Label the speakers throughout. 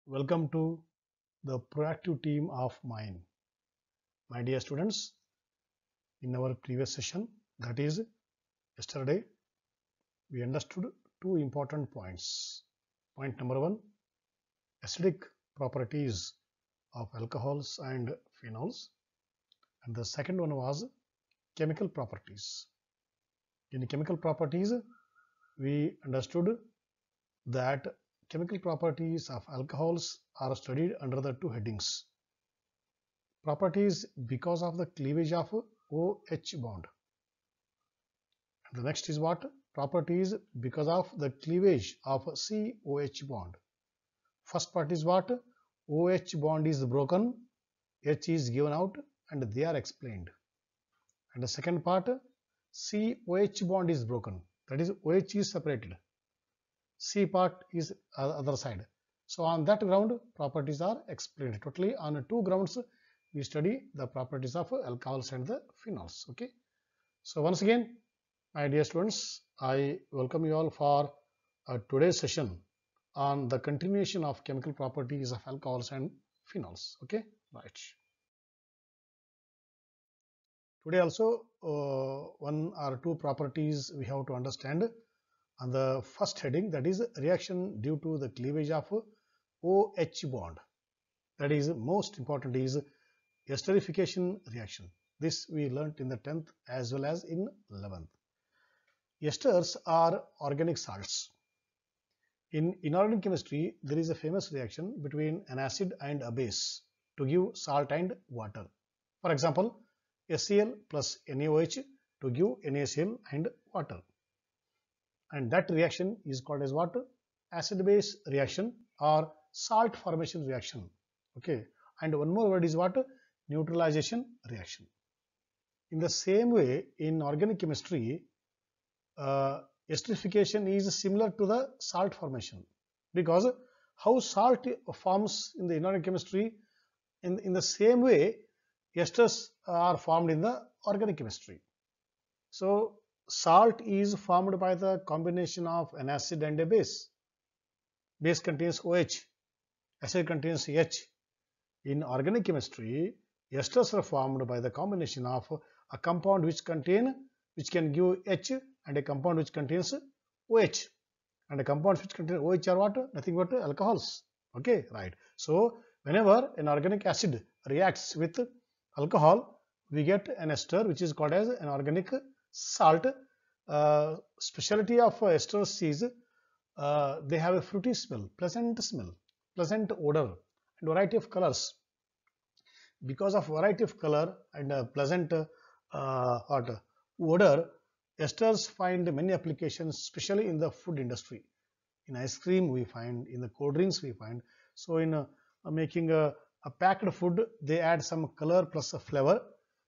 Speaker 1: Welcome to the proactive team of mine. My dear students, in our previous session, that is yesterday, we understood two important points. Point number one, acidic properties of alcohols and phenols. And the second one was chemical properties. In chemical properties, we understood that chemical properties of alcohols are studied under the two headings. Properties because of the cleavage of OH bond. And the next is what? Properties because of the cleavage of COH bond. First part is what? OH bond is broken, H is given out, and they are explained. And the second part, COH bond is broken, that is OH is separated. C part is other side. So on that ground, properties are explained. Totally on two grounds, we study the properties of alcohols and the phenols. Okay. So once again, my dear students, I welcome you all for today's session on the continuation of chemical properties of alcohols and phenols. Okay, right. Today also one or two properties we have to understand on the first heading, that is reaction due to the cleavage of OH bond. That is most important is esterification reaction. This we learnt in the 10th as well as in 11th. Esters are organic salts. In inorganic chemistry, there is a famous reaction between an acid and a base to give salt and water. For example, HCl plus NaOH to give NaCl and water. And that reaction is called as what? Acid-base reaction or salt formation reaction. Okay. And one more word is what? Neutralization reaction. In the same way, in organic chemistry, esterification is similar to the salt formation, because how salt forms in the inorganic chemistry, in the same way esters are formed in the organic chemistry. So salt is formed by the combination of an acid and a base. Base contains OH, acid contains H. In organic chemistry, esters are formed by the combination of a compound which can give H and a compound which contains OH. And a compound which contains OH are what? Nothing but alcohols. Okay, right. So whenever an organic acid reacts with alcohol, we get an ester which is called as an organic salt. Specialty of esters is they have a fruity smell, pleasant odor, and variety of colors. Because of variety of color and pleasant odor, esters find many applications, especially in the food industry. In ice cream we find, in the cold drinks we find. So in making a packed food, they add some color plus a flavor,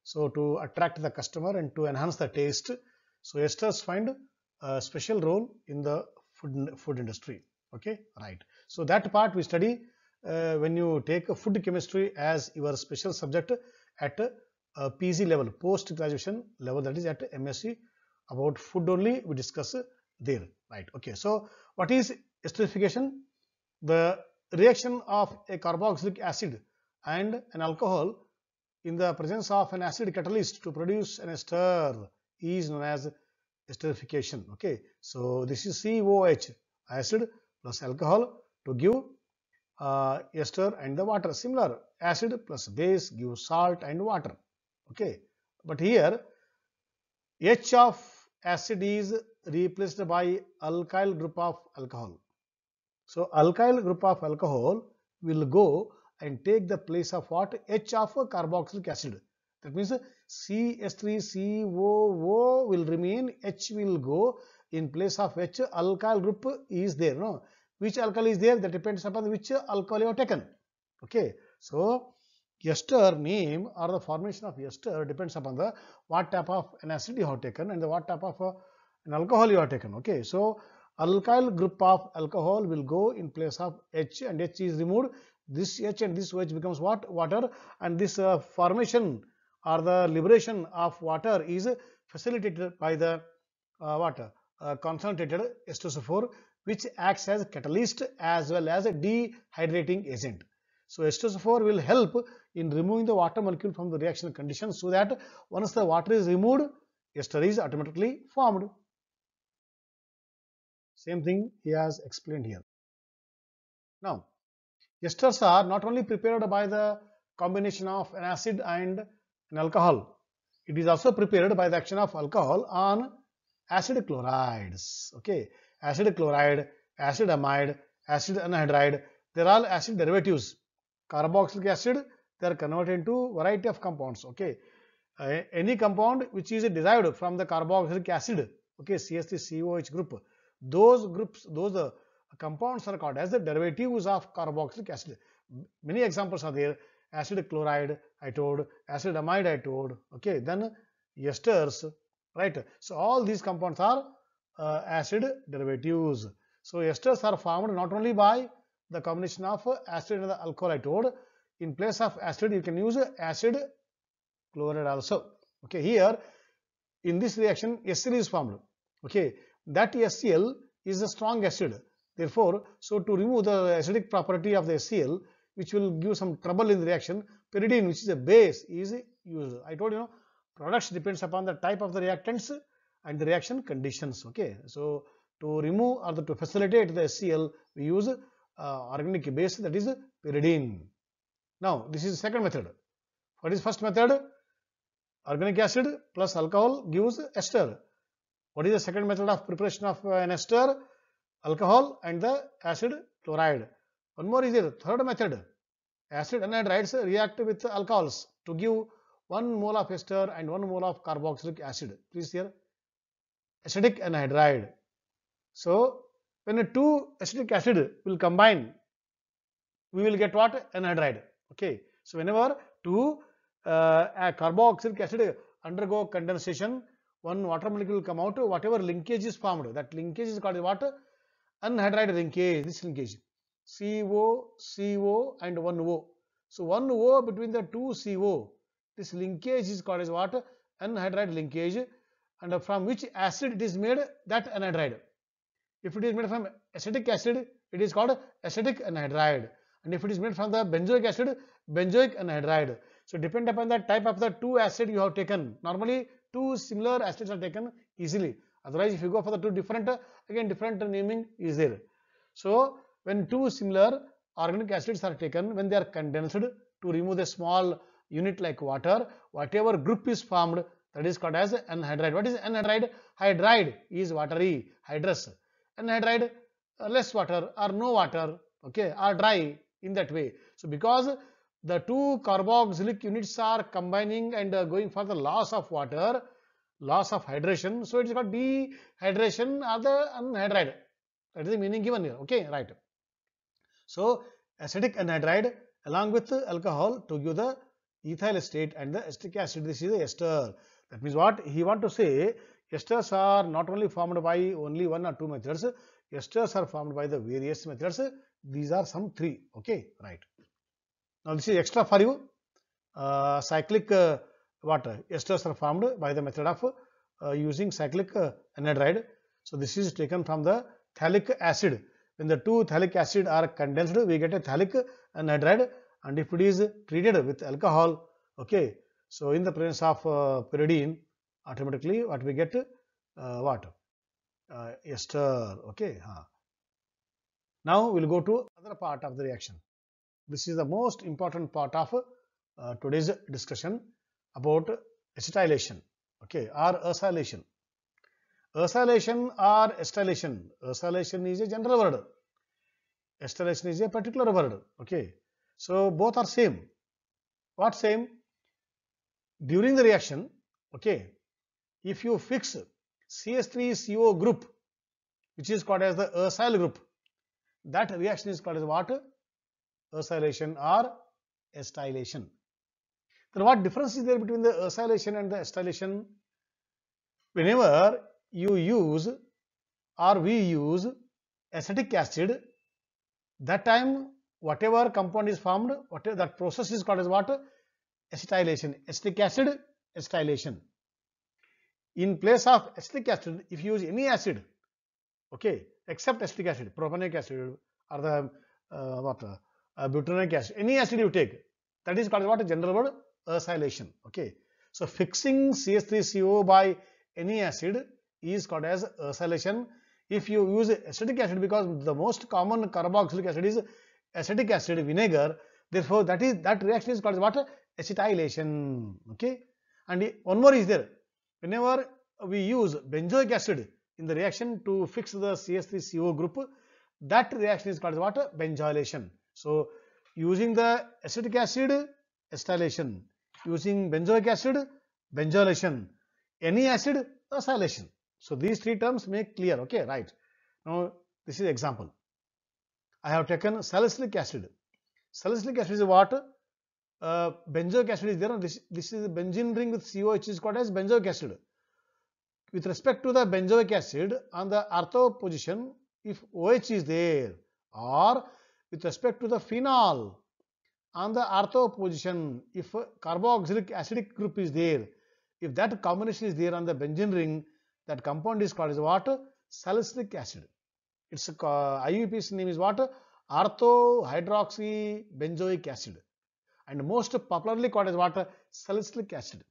Speaker 1: so to attract the customer and to enhance the taste. So esters find a special role in the food industry. Okay, right. So that part we study when you take a food chemistry as your special subject at PG level, post graduation level, that is at MSc. About food only we discuss there, right? Okay, so what is esterification? The reaction of a carboxylic acid and an alcohol in the presence of an acid catalyst to produce an ester is known as esterification. Okay, so this is COH, acid plus alcohol to give ester and the water. Similar, acid plus base gives salt and water. Okay, but here H of acid is replaced by alkyl group of alcohol. So alkyl group of alcohol will go and take the place of what? H of carboxylic acid. That means CH3COO will remain, H will go in place of H. Alkyl group is there. No, which alkyl is there? That depends upon which alcohol you have taken. Okay, so ester name or the formation of ester depends upon the what type of an acid you have taken and the what type of an alcohol you have taken. Okay, so alkyl group of alcohol will go in place of H, and H is removed. This H and this OH becomes what? Water, and this formation or the liberation of water is facilitated by the concentrated H2SO4, which acts as catalyst as well as a dehydrating agent. So H2SO4 will help in removing the water molecule from the reaction condition, so that once the water is removed, ester is automatically formed. Same thing he has explained here. Now, esters are not only prepared by the combination of an acid and an alcohol, it is also prepared by the action of alcohol on acid chlorides. Okay, acid chloride, acid amide, acid anhydride, they are all acid derivatives. Carboxylic acid, they are converted into variety of compounds. Okay, any compound which is derived from the carboxylic acid, okay, CH3COH group, those compounds are called as the derivatives of carboxylic acid. Many examples are there. Acid chloride I told, acid amide I told, okay, then esters, right? So all these compounds are acid derivatives. So esters are formed not only by the combination of acid and the alcohol I told. In place of acid you can use acid chloride also. Okay, here in this reaction HCl is formed. Okay, that HCl is a strong acid. Therefore, so to remove the acidic property of the HCl, which will give some trouble in the reaction, pyridine, which is a base, is used. I told you, products depends upon the type of the reactants and the reaction conditions. Okay, so to remove or to facilitate the HCl, we use organic base, that is pyridine. Now, this is the second method. What is first method? Organic acid plus alcohol gives ester. What is the second method of preparation of an ester? Alcohol and the acid chloride. One more is there, third method. Acid anhydrides react with alcohols to give 1 mole of ester and 1 mole of carboxylic acid. Please here, acetic anhydride. So when two acetic acid will combine, we will get what? Anhydride. Okay. So whenever two carboxylic acid undergo condensation, one water molecule will come out, whatever linkage is formed, that linkage is called what? Anhydride linkage. This linkage, CO, CO and 1O. So 1O between the two CO, this linkage is called as what? Anhydride linkage, and from which acid it is made? That anhydride. If it is made from acetic acid, it is called acetic anhydride, and if it is made from the benzoic acid, benzoic anhydride. So depend upon the type of the two acid you have taken. Normally two similar acids are taken easily. Otherwise, if you go for the two different, again different naming is there. So when two similar organic acids are taken, when they are condensed to remove the small unit like water, whatever group is formed, that is called as anhydride. What is anhydride? Hydride is watery, hydrous. Anhydride, less water or no water, okay, or dry in that way. So because the two carboxylic units are combining and going for the loss of water, loss of hydration, so it is called dehydration or the anhydride. That is the meaning given here. Okay, right. So acetic anhydride along with alcohol to give the ethyl state and the acetic acid. This is the ester. That means what he want to say, esters are not only formed by only one or two methods, esters are formed by the various methods. These are some three. Okay, right. Now this is extra for you. Cyclic esters are formed by the method of using cyclic anhydride. So this is taken from the phthalic acid. When the two phthalic acid are condensed, we get a phthalic anhydride, and if it is treated with alcohol, okay, so in the presence of pyridine, automatically what we get? Ester. Okay. Now we will go to other part of the reaction. This is the most important part of today's discussion about acetylation, okay, or acylation. Acylation or acetylation. Acylation is a general word. Acetylation is a particular word. Okay. So both are same. What same? During the reaction, okay, if you fix CH3CO group, which is called as the acyl group, that reaction is called as what? Acylation or acetylation. Then what difference is there between the acylation and the acetylation? Whenever you use or we use acetic acid, that time whatever compound is formed, whatever that process is called as what? Acetylation. Acetic acid, acetylation. In place of acetic acid, if you use any acid, Okay, except acetic acid, propanoic acid, or the butanoic acid, any acid you take, that is called what? A general word, acylation. Okay, so fixing CH3CO by any acid is called as acylation. If you use acetic acid, because the most common carboxylic acid is acetic acid vinegar, therefore that reaction is called as what? Acetylation. Okay, and one more is there. Whenever we use benzoic acid in the reaction to fix the CH3CO group, that reaction is called as what? Benzylation. So using the acetic acid, acetylation. Using benzoic acid, benzylation. Any acid, acylation. So these three terms make clear. Okay, right. Now this is example. I have taken salicylic acid. Salicylic acid is what? Benzoic acid is there. This is a benzene ring with CO, which is called as benzoic acid. With respect to the benzoic acid, on the ortho position, if OH is there, or with respect to the phenol, on the ortho position, if carboxylic acidic group is there, if that combination is there on the benzene ring, that compound is called as what? Salicylic acid. Its IUPAC name is what? Ortho hydroxy acid, and most popularly called as what? Salicylic acid.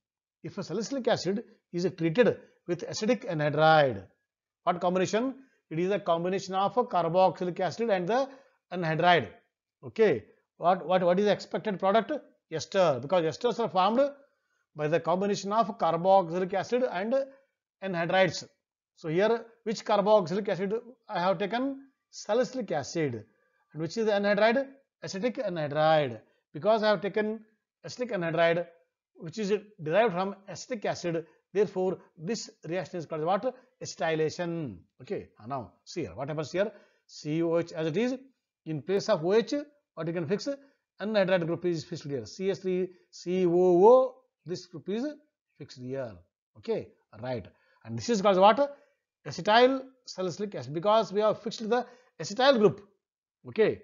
Speaker 1: If a salicylic acid is treated with acetic anhydride, what combination? It is a combination of carboxylic acid and the anhydride. Okay, what is the expected product? Ester, because esters are formed by the combination of carboxylic acid and anhydrides. So here, which carboxylic acid I have taken? Salicylic acid. And which is the anhydride? Acetic anhydride. Because I have taken acetic anhydride, which is derived from acetic acid, therefore this reaction is called what? Acetylation. Okay, now see here, what happens here? COH as it is, in place of OH, what you can fix? Anhydride group is fixed here. CH3COO, this group is fixed here. Okay, right. And this is called what? Acetyl salicylic acid, because we have fixed the acetyl group. Okay,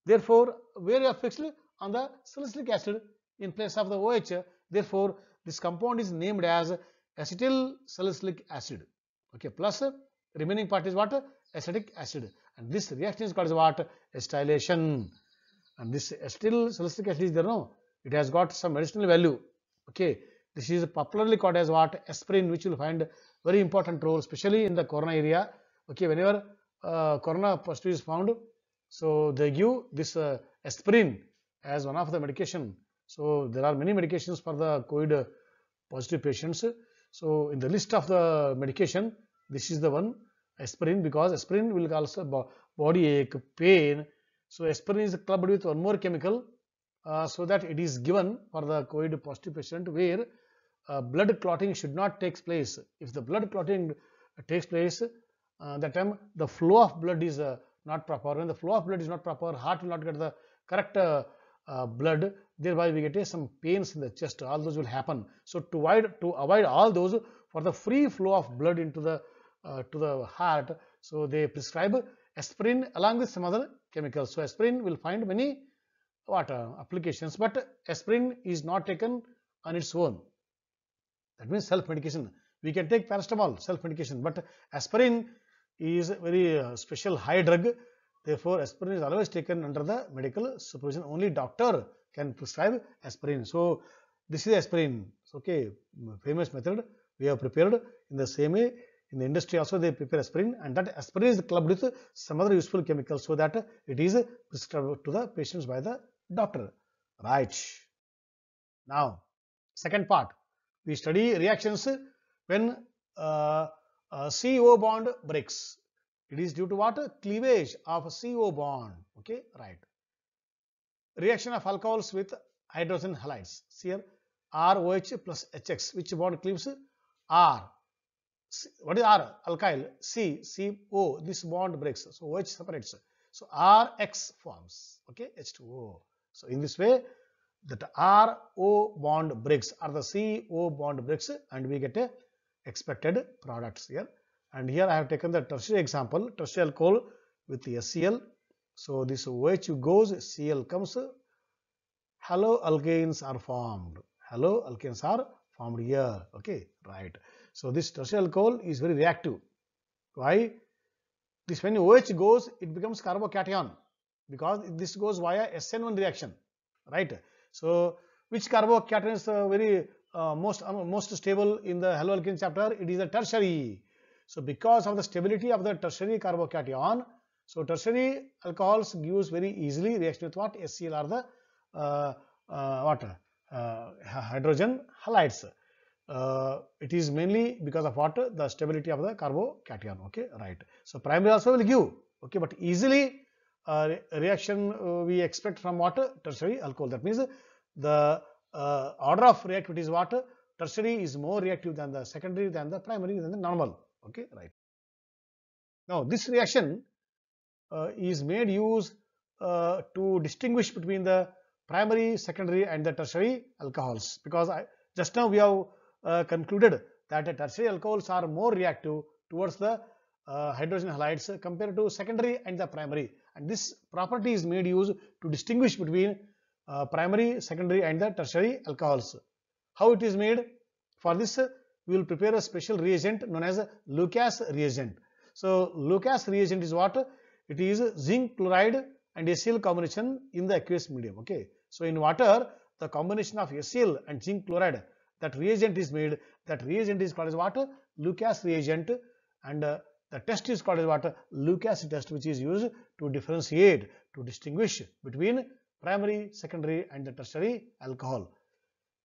Speaker 1: therefore where you have fixed? On the salicylic acid in place of the OH. Therefore this compound is named as acetyl salicylic acid. Okay, plus remaining part is what? Acetic acid, and this reaction is called as what? Acetylation. And this acetyl salicylic acid is there, no? It has got some medicinal value. Okay, this is popularly called as what? Aspirin, which you will find very important role, especially in the corona area. Okay, whenever corona positive is found, so they give this aspirin as one of the medication. So there are many medications for the COVID positive patients. So in the list of the medication, this is the one, aspirin, because aspirin will also body ache, pain. So aspirin is clubbed with one more chemical, so that it is given for the COVID positive patient, where blood clotting should not take place. If the blood clotting takes place, that time the flow of blood is not proper. When the flow of blood is not proper, heart will not get the correct blood, thereby we get some pains in the chest. All those will happen. So to avoid all those, for the free flow of blood into the to the heart, so they prescribe aspirin along with some other chemicals. So aspirin will find many applications, but aspirin is not taken on its own. That means self-medication. We can take paracetamol, self-medication, but aspirin is a very special high drug. Therefore, aspirin is always taken under the medical supervision. Only doctor can prescribe aspirin. So this is aspirin. Okay, famous method we have prepared. In the same way, in the industry also they prepare aspirin, and that aspirin is clubbed with some other useful chemicals, so that it is prescribed to the patients by the doctor. Right. Now, second part, we study reactions when CO bond breaks. It is due to what? Cleavage of CO bond. Okay, right. Reaction of alcohols with hydrogen halides. See here, ROH plus HX. Which bond cleaves? R. What is R? Alkyl. CO. This bond breaks. So OH separates. So RX forms. Okay, H2O. So in this way, that RO bond breaks, or the CO bond breaks, and we get a expected products here. And here I have taken the tertiary example, tertiary alcohol with the HCl. So this OH goes, Cl comes, haloalkanes are formed. Haloalkanes are formed here. Okay, right. So this tertiary alcohol is very reactive. Why? This when OH goes, it becomes carbocation because this goes via SN1 reaction, right? So which carbocation is very most stable in the haloalkane chapter? It is a tertiary. So because of the stability of the tertiary carbocation, so tertiary alcohols gives very easily reaction with what? HCl or the hydrogen halides. It is mainly because of what? The stability of the carbocation. Okay, right. So primary also will give. Okay, but easily reaction we expect from what? Tertiary alcohol. That means the order of reactivity is what? Tertiary is more reactive than the secondary, than the primary, than the normal. Okay, right. Now this reaction is made use to distinguish between the primary, secondary and the tertiary alcohols, because just now we have concluded that the tertiary alcohols are more reactive towards the hydrogen halides compared to secondary and the primary, and this property is made use to distinguish between primary, secondary and the tertiary alcohols. How it is made? For this we will prepare a special reagent known as Lucas reagent. So Lucas reagent is what? It is zinc chloride and HCl combination in the aqueous medium. Okay, so in water the combination of HCl and zinc chloride, that reagent is made. That reagent is called as what? Lucas reagent, and the test is called as what? Lucas test, which is used to differentiate, to distinguish between primary, secondary and the tertiary alcohol.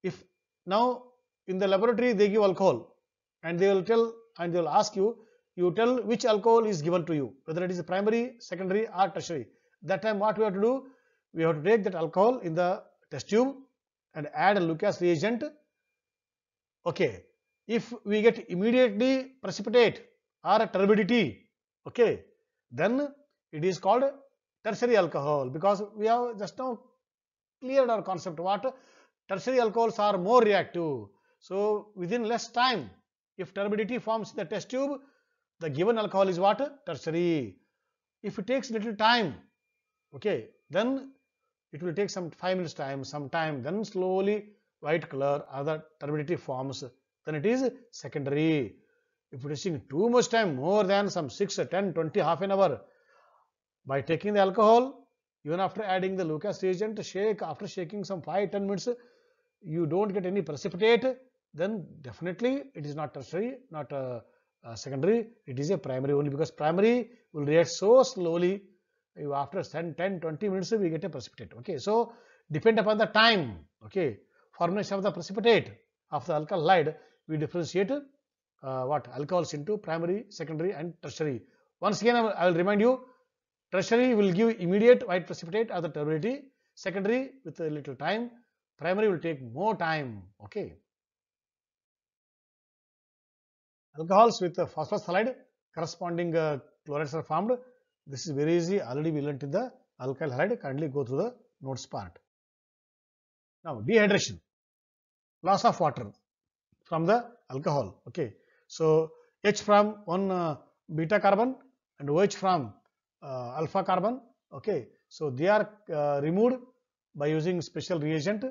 Speaker 1: If now in the laboratory they give alcohol and they will tell, and they will ask you, you tell which alcohol is given to you, whether it is primary, secondary or tertiary. That time what we have to do? We have to take that alcohol in the test tube and add a Lucas reagent. Okay, if we get immediately precipitate or a turbidity, okay, then it is called tertiary alcohol, because we have just now cleared our concept what? Tertiary alcohols are more reactive. So within less time, if turbidity forms in the test tube, the given alcohol is what? Tertiary. If it takes little time, okay, then it will take some 5 minutes time, some time, then slowly white color or the turbidity forms, then it is secondary. If it is taking too much time, more than some 6, 10, 20, half an hour, by taking the alcohol, even after adding the Lucas reagent, shake, after shaking some 5-10 minutes, you don't get any precipitate, then definitely it is not tertiary, not secondary, it is a primary only, because primary will react so slowly. After 10, 20 minutes we get a precipitate. Okay, so depend upon the time, okay, formation of the precipitate of the alkyl halide, we differentiate what? Alcohols into primary, secondary and tertiary. Once again I will remind you, tertiary will give immediate white precipitate or the turbidity, secondary with a little time, primary will take more time. Okay, alcohols with phosphorus halide corresponding chlorides are formed. This is very easy, already we learnt in the alkyl halide. Kindly go through the notes part. Now dehydration, loss of water from the alcohol. Okay, so H from one beta carbon and OH from alpha carbon. Okay, so they are removed by using special reagent,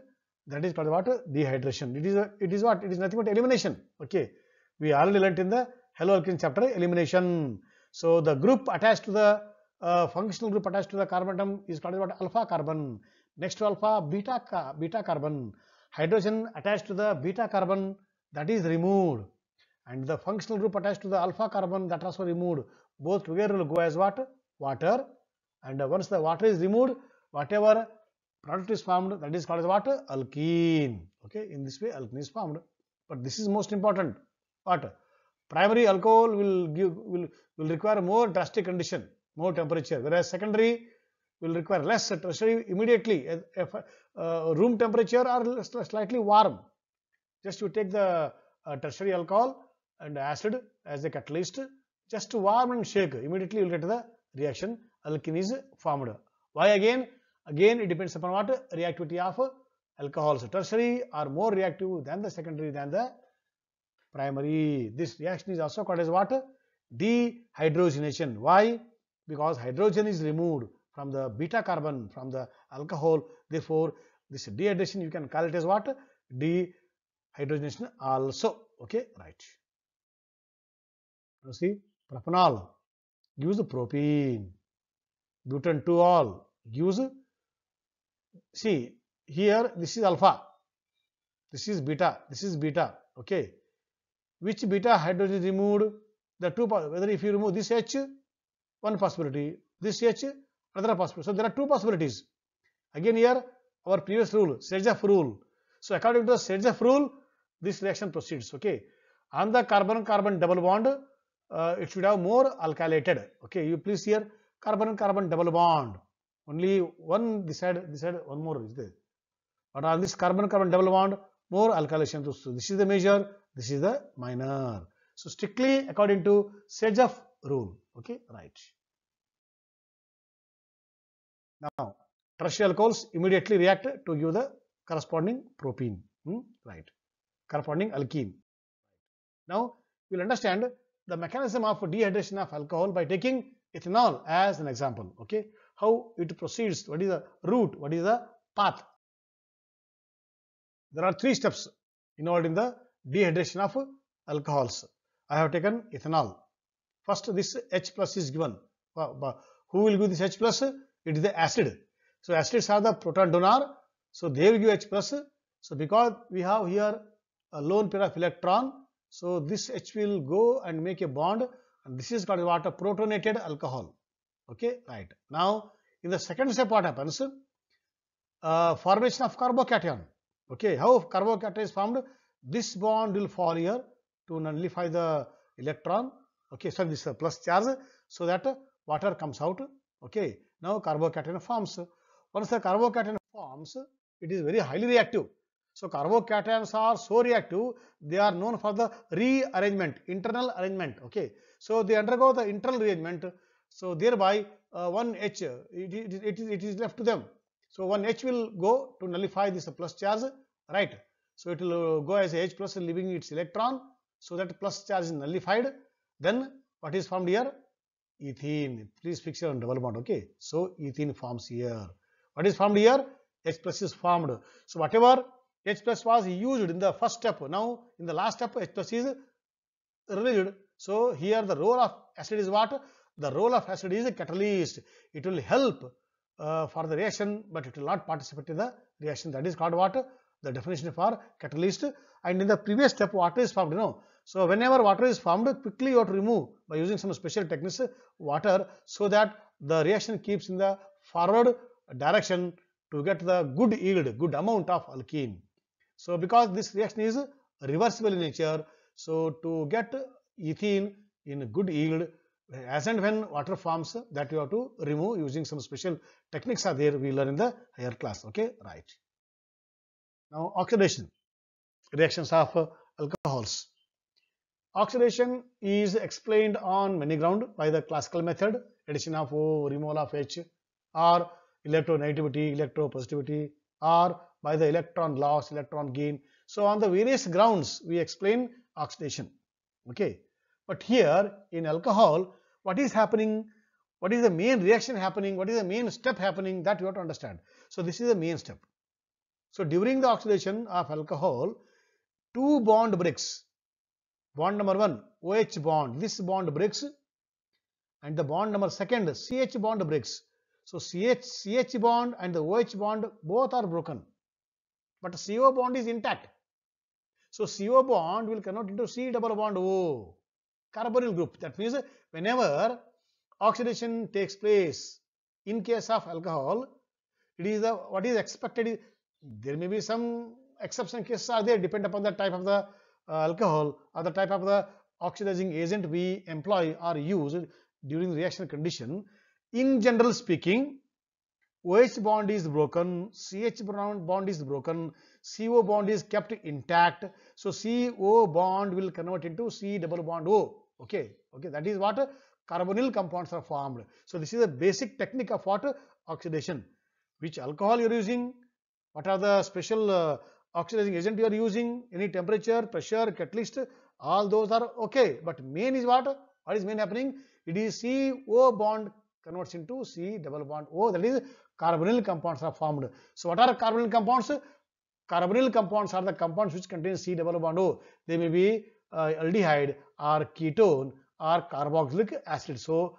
Speaker 1: that is called what? Dehydration. It is what? It is nothing but elimination. Okay, we already learnt in the haloalkane chapter, elimination. So the group attached to the functional group attached to the carbon atom is called what? Alpha carbon. Next to alpha, beta carbon. Hydrogen attached to the beta carbon, that is removed, and the functional group attached to the alpha carbon, that also removed. Both together will go as what? Water. And once the water is removed, whatever product is formed, that is called as what? Alkene. Okay, in this way alkene is formed. But this is most important. What? Primary alcohol will require more drastic condition, more temperature, whereas secondary will require less, tertiary immediately, room temperature or slightly warm. Just you take the tertiary alcohol and acid as a catalyst, just warm and shake, immediately you will get the reaction, alkene is formed. Why again? Again it depends upon what? Reactivity of alcohols. Tertiary are more reactive than the secondary, than the primary. This reaction is also called as what? Dehydrogenation. Why? Because hydrogen is removed from the beta carbon, from the alcohol. Therefore this dehydration you can call it as what? Dehydrogenation also. Okay, right. Now see, propanol. gives propene. Butane 2-ol gives, see here this is alpha, this is beta, okay. Which beta hydrogen is removed? The two, whether if you remove this H, one possibility, this H, another possibility. So there are two possibilities. Again here, our previous rule, Serjoff rule. So according to the Serjoff rule, this reaction proceeds, okay. On the carbon-carbon double bond, it should have more alkylated, okay. You please here, carbon-carbon double bond, only one this side, one more is there. But on this carbon-carbon double bond, more alkylation. So this is the major, this is the minor. So strictly according to Serjoff rule, okay, right. Now, tertiary alcohols immediately react to give the corresponding propene, right, corresponding alkene. Now, we will understand the mechanism of dehydration of alcohol by taking ethanol as an example, okay. How it proceeds, what is the route, what is the path. There are 3 steps involved in the dehydration of alcohols. I have taken ethanol. First, this H plus is given. Who will give this H plus? It is the acid. So acids are the proton donor. So they will give H plus. So because we have here a lone pair of electron, so this H will go and make a bond, and this is called what? A protonated alcohol. Okay, right. Now in the second step, what happens? Formation of carbocation. Okay, how carbocation is formed? This bond will fall here to nullify the electron. Okay, so this is a plus charge, so that water comes out. Okay, now carbocation forms. Once the carbocation forms, it is very highly reactive. So carbocations are so reactive, they are known for the rearrangement, internal arrangement. Okay, so they undergo the internal rearrangement. So thereby one H it is left to them. So one H will go to nullify this plus charge, right? So it will go as H plus, leaving its electron. So that plus charge is nullified. Then what is formed here? Ethene. Please fix your double bond. Okay. So ethene forms here. What is formed here? H plus is formed. So whatever H plus was used in the first step, now in the last step H plus is released. So here the role of acid is what? The role of acid is a catalyst. It will help for the reaction, but it will not participate in the reaction. That is called what? The definition for catalyst. And in the previous step, water is formed, So whenever water is formed, quickly you have to remove by using some special techniques water, so that the reaction keeps in the forward direction to get the good yield, good amount of alkene. So because this reaction is reversible in nature, so to get ethene in good yield, as and when water forms, that you have to remove using some special techniques are there, we learn in the higher class. Okay, right. Now oxidation, reactions of alcohols. Oxidation is explained on many grounds by the classical method, addition of O, removal of H, or electronegativity, electropositivity, or by the electron loss, electron gain. So on the various grounds we explain oxidation. Okay, but here in alcohol, what is happening? What is the main reaction happening? What is the main step happening? That you have to understand. So this is the main step. So during the oxidation of alcohol, 2 bond breaks. Bond number 1, OH bond, this bond breaks, and the bond number 2, CH bond breaks. So CH bond and the OH bond both are broken, but CO bond is intact. So CO bond will convert into C double bond O, carbonyl group. That means whenever oxidation takes place in case of alcohol, it is what is expected. There may be some exception cases are there, depend upon the type of the alcohol or the type of the oxidizing agent we employ or use during the reaction condition. In general speaking, OH bond is broken, CH bond is broken, CO bond is kept intact. So CO bond will convert into C double bond O. Okay, that is what carbonyl compounds are formed. So this is a basic technique of what? Oxidation. Which alcohol you are using, what are the special oxidizing agent you are using, any temperature, pressure, catalyst, all those are okay. But main is what? What is main happening? It is CO bond converts into C double bond O, that is carbonyl compounds are formed. So what are carbonyl compounds? Carbonyl compounds are the compounds which contain C double bond O. They may be aldehyde or ketone or carboxylic acid. So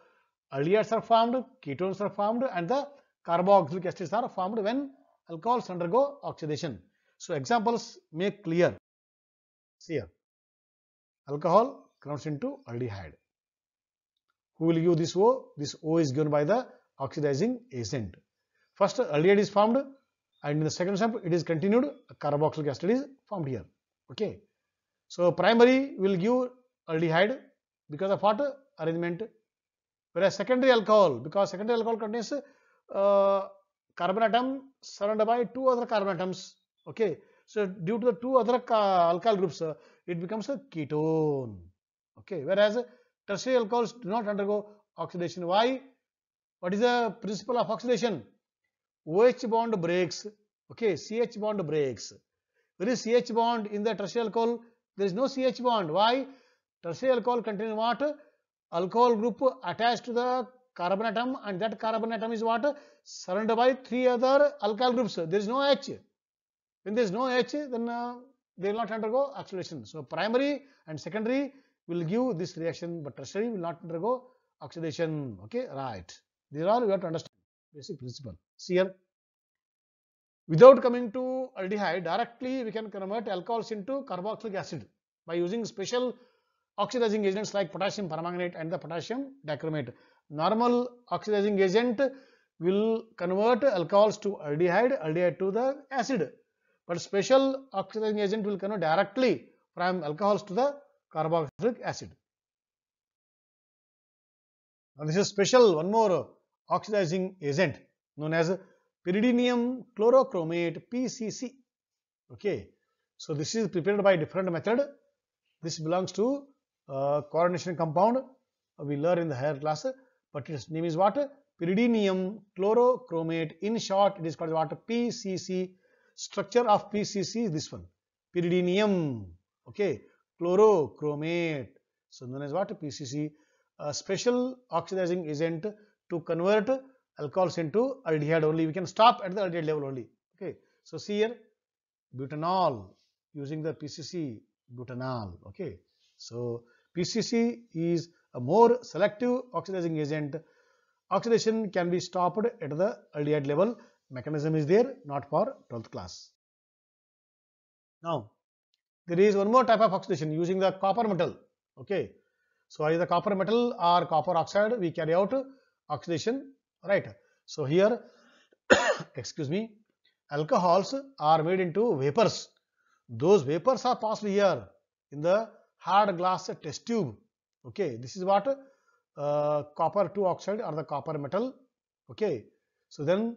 Speaker 1: aldehydes are formed, ketones are formed, and the carboxylic acids are formed when alcohols undergo oxidation. So examples make clear. See here, alcohol converts into aldehyde. Who will give this O? This O is given by the oxidizing agent. First aldehyde is formed, and in the second step it is continued, carboxylic acid is formed here. Okay. So primary will give aldehyde because of what? Arrangement. Whereas secondary alcohol, because secondary alcohol contains carbon atom surrounded by two other carbon atoms. Okay. So due to the two other alkyl groups, it becomes a ketone. Okay. Whereas tertiary alcohols do not undergo oxidation. Why? What is the principle of oxidation? OH bond breaks. Okay. CH bond breaks. Where is CH bond in the tertiary alcohol? There is no CH bond. Why? Tertiary alcohol contains what? Alcohol group attached to the carbon atom, and that carbon atom is what? Surrounded by three other alkyl groups. There is no H. When there is no H, then they will not undergo oxidation. So primary and secondary will give this reaction, but tertiary will not undergo oxidation. Okay, right. These are all you have to understand. Basic principle. See here. Without coming to aldehyde, directly we can convert alcohols into carboxylic acid by using special oxidizing agents like potassium permanganate and the potassium dichromate. Normal oxidizing agent will convert alcohols to aldehyde, aldehyde to the acid. But special oxidizing agent will convert directly from alcohols to the carboxylic acid. Now this is special, one more oxidizing agent known as pyridinium chlorochromate, PCC. Okay, so this is prepared by different method. This belongs to coordination compound. We learn in the higher class, but its name is what? Pyridinium chlorochromate. In short, it is called what? PCC. Structure of PCC is this one. Pyridinium. Okay, chlorochromate. So known as what? PCC. A special oxidizing agent to convert alcohols into aldehyde only. We can stop at the aldehyde level only. Okay. So see here, butanol using the PCC, butanol. Okay. So PCC is a more selective oxidizing agent. Oxidation can be stopped at the aldehyde level. Mechanism is there, not for 12th class. Now, there is one more type of oxidation using the copper metal. Okay. So either copper metal or copper oxide, we carry out oxidation, right? So here, excuse me, alcohols are made into vapors. Those vapors are passed here in the hard glass test tube. Okay, this is what copper 2 oxide or the copper metal. Okay, so then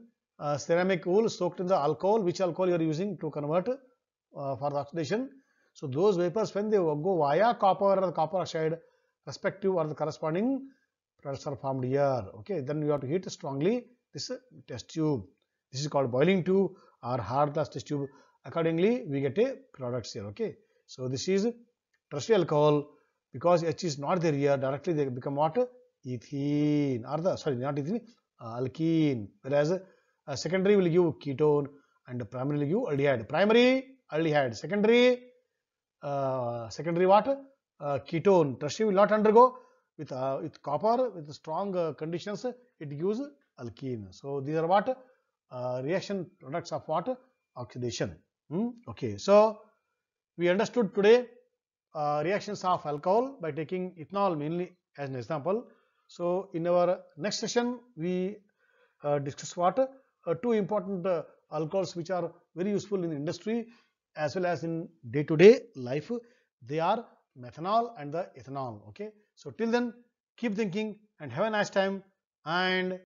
Speaker 1: ceramic wool soaked in the alcohol. Which alcohol you are using to convert for the oxidation? So those vapors, when they go via copper or the copper oxide, respective or the corresponding products are formed here. Okay, then you have to heat strongly this test tube. This is called boiling tube or hard glass test tube. Accordingly, we get a products here. Okay, so this is tertiary alcohol. Because H is not there here, directly they become what? Ethene or the, sorry, not ethene, alkene. Whereas secondary will give ketone and primary will give aldehyde. Primary aldehyde, secondary what? Ketone. Tertiary will not undergo with copper with strong conditions. It gives alkene. So these are what reaction products of what? Oxidation. Okay. So we understood today reactions of alcohol by taking ethanol mainly as an example. So in our next session we discuss what two important alcohols which are very useful in industry as well as in day-to-day life. They are methanol and the ethanol. Okay, so till then keep thinking and have a nice time, and